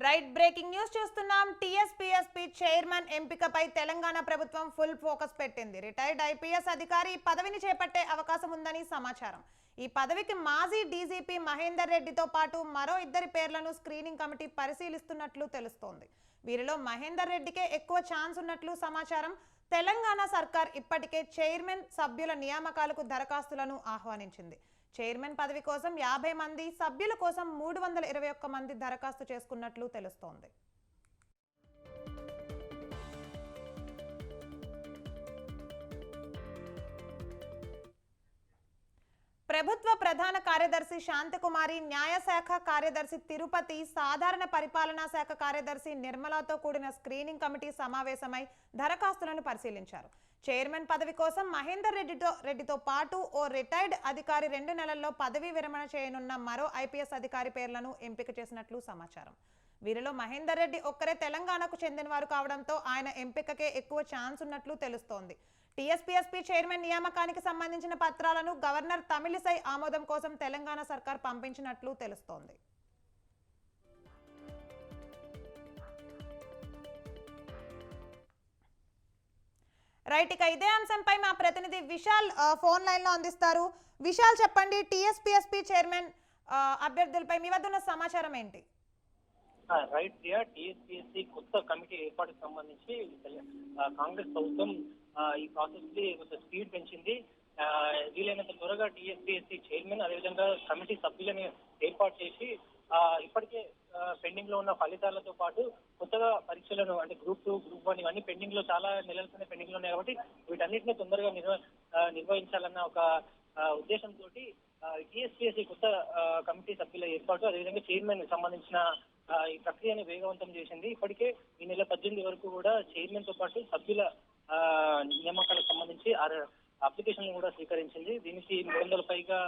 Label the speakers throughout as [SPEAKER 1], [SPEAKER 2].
[SPEAKER 1] Right breaking news చూస్తున్నాం. టీఎస్పీఎస్పీ chairman ఎంపికపై తెలంగాణ ప్రభుత్వం ఫుల్ ఫోకస్ పెట్టింది. రిటైర్డ్ ఐపీఎస్ అధికారి ఈ పదవిని చేపట్టే అవకాశం ఉందని సమాచారం. ఈ పదవికి మాజీ డీజీపీ మహేందర్ రెడ్డితో పాటు మరో ఇద్దరి పేర్లను స్క్రీనింగ్ కమిటీ పరిశీలిస్తున్నట్లు తెలుస్తోంది. వీరిలో మహేందర్ రెడ్డికే ఎక్కువ ఛాన్స్ ఉన్నట్లు సమాచారం. తెలంగాణ సర్కార్ ఇప్పటికే చైర్మన్ సభ్యుల నియామకాలకు దరఖాస్తులను ఆహ్వానించింది. చైర్మన్ పదవి కోసం 50 మంది, సభ్యుల కోసం 321 మంది దరఖాస్తు చేసుకున్నట్లు తెలుస్తోంది. ప్రభుత్వ ప్రధాన కార్యదర్శి శాంతకుమారి, న్యాయశాఖ కార్యదర్శి తిరుపతి, సాధారణ పరిపాలనా శాఖ కార్యదర్శి నిర్మలాతో కూడిన స్క్రీనింగ్ కమిటీ సమావేశమై దరఖాస్తులను పరిశీలించారు. చైర్మన్ పదవి కోసం మహేందర్ రెడ్డితో పాటు ఓ రిటైర్డ్ అధికారి 2 నెలల్లో పదవీ విరమణ చేయనున్న మరో ఐపీఎస్ అధికారి పేర్లను ఎంపిక చేసినట్లు సమాచారం. వీరిలో మహేందర్ రెడ్డి ఒక్కరే తెలంగాణకు చెందినవారు కావడంతో ఆయన ఎంపికకే ఎక్కువ ఛాన్స్ ఉన్నట్లు తెలుస్తోంది. టీఎస్పీఎస్పీ చైర్మన్ నియామకానికి సంబంధించిన పత్రాలను గవర్నర్ తమిళిసై ఆమోదం కోసం తెలంగాణ సర్కార్ పంపించినట్లు తెలుస్తోంది. రైట్, ఇక ఇదే అంశంపై మా ప్రతినిధి విశాల్ ఫోన్ లైన్ లో అందిస్తారు. విశాల్, చెప్పండి, టీఎస్పీఎస్పీ చైర్మన్ అభ్యర్థులపై మీ వద్ద ఉన్న సమాచారం ఏంటి?
[SPEAKER 2] రైట్ ప్రియా, టీఎస్పీఎస్సీ కొత్త కమిటీ ఏర్పాటుకు సంబంధించి కాంగ్రెస్ ప్రభుత్వం ఈ ప్రాసెస్ కి కొంచెం స్పీడ్ పెంచింది. వీలైనంత త్వరగా టీఎస్పీఎస్సీ చైర్మన్ అదేవిధంగా కమిటీ సభ్యులని ఏర్పాటు చేసి ఇప్పటికే పెండింగ్ లో ఉన్న ఫలితాలతో పాటు కొత్తగా పరీక్షలను అంటే గ్రూప్ 2, గ్రూప్ 1 ఇవన్నీ పెండింగ్ లో చాలా నెలలతోనే పెండింగ్ లో ఉన్నాయి కాబట్టి వీటన్నిటిని తొందరగా నిర్వహించాలన్న ఒక ఉద్దేశంతో టీఎస్పీఎస్సీ కొత్త కమిటీ సభ్యుల ఏర్పాటు అదేవిధంగా చైర్మన్ సంబంధించిన ఈ ప్రక్రియను వేగవంతం చేసింది. ఇప్పటికే ఈ నెల 18 వరకు కూడా చైర్మన్ తో పాటు సభ్యుల నియామకాలకు సంబంధించి అప్లికేషన్ కూడా స్వీకరించింది. దీనికి 300 పైగా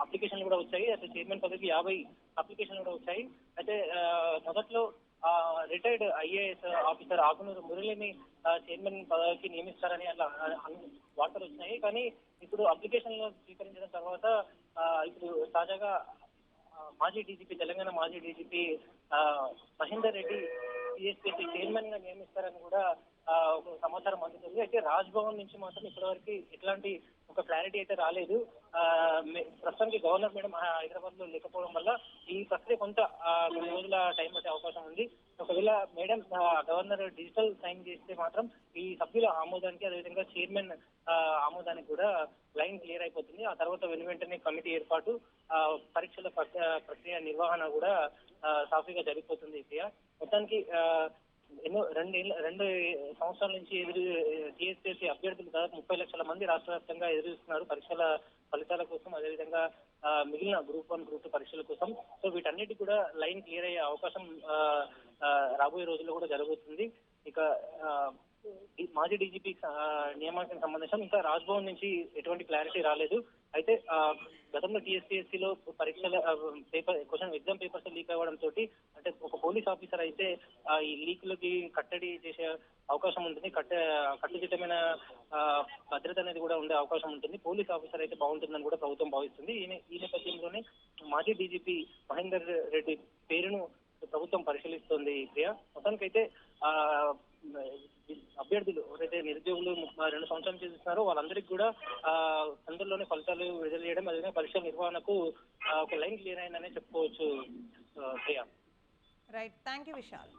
[SPEAKER 2] అప్లికేషన్లు కూడా వచ్చాయి. అయితే చైర్మన్ పదవికి 50 అప్లికేషన్లు కూడా వచ్చాయి. అయితే మొదట్లో రిటైర్డ్ ఐఏఎస్ ఆఫీసర్ ఆకునూరు మురళిని చైర్మన్ పదవికి నియమిస్తారని అలా వార్తలు వచ్చినాయి. కానీ ఇప్పుడు అప్లికేషన్లు స్వీకరించిన తర్వాత ఇప్పుడు తాజాగా మాజీ డీజీపీ, తెలంగాణ మాజీ DGP Mahender Reddy TSPSC chairman గా నియమిస్తారని కూడా ఒక సమాచారం అందుతుంది. అయితే రాజ్ భవన్ నుంచి మాత్రం ఇప్పటివరకు ఎట్లాంటి ఒక క్లారిటీ అయితే రాలేదు. ప్రస్తుతానికి గవర్నర్ మేడం హైదరాబాద్ లో లేకపోవడం వల్ల ఈ ప్రక్రియ కొన్ని రోజుల టైం పట్టే అవకాశం ఉంది. ఒకవేళ మేడం గవర్నర్ డిజిటల్ సైన్ చేస్తే మాత్రం ఈ సభ్యుల ఆమోదానికి అదేవిధంగా చైర్మన్ ఆమోదానికి కూడా లైన్ క్లియర్ అయిపోతుంది. ఆ తర్వాత వెంటనే కమిటీ ఏర్పాటు, పరీక్షల ప్రక్రియ నిర్వహణ కూడా సాఫీగా జరిగిపోతుంది. మొత్తానికి రెండు సంవత్సరాల నుంచి టీఎస్పీఎస్సీ అభ్యర్థులు దాదాపు 30 లక్షల మంది రాష్ట్ర వ్యాప్తంగా ఎదురుస్తున్నారు పరీక్షల ఫలితాల కోసం, అదేవిధంగా మిగిలిన గ్రూప్ 1, గ్రూప్ 2 పరీక్షల కోసం. సో వీటన్నిటి కూడా లైన్ క్లియర్ అయ్యే అవకాశం రాబోయే రోజుల్లో కూడా జరుగుతుంది. ఇక మాజీ డీజీపీ నియామకానికి సంబంధించి ఇంకా రాజ్భవన్ నుంచి ఎటువంటి క్లారిటీ రాలేదు. అయితే గతంలో టీఎస్పీఎస్సీలో పరీక్షల ఎగ్జామ్ పేపర్స్ లీక్ అవ్వడంతో అంటే ఒక పోలీస్ ఆఫీసర్ అయితే ఈ లీకులకి కట్టడి చేసే అవకాశం ఉంటుంది. కట్టుదిట్టమైన భద్రత అనేది కూడా ఉండే అవకాశం ఉంటుంది. పోలీస్ ఆఫీసర్ అయితే బాగుంటుందని కూడా ప్రభుత్వం భావిస్తుంది. ఈ నేపథ్యంలోనే మాజీ డీజీపీ మహేందర్ రెడ్డి పేరును ప్రభుత్వం పరిశీలిస్తోంది. ప్రియా, మొత్తానికైతే అభ్యర్థులు ఎవరైతే నిరుద్యోగులు 2 సంవత్సరాలు చేస్తున్నారో వాళ్ళందరికీ కూడా తొందరలోనే ఫలితాలు విడుదల చేయడం అదేవిధంగా పరీక్షల నిర్వహణకు ఒక లైన్ క్లియర్ అయిందనే చెప్పుకోవచ్చు. Priya,
[SPEAKER 1] right, thank you Vishal.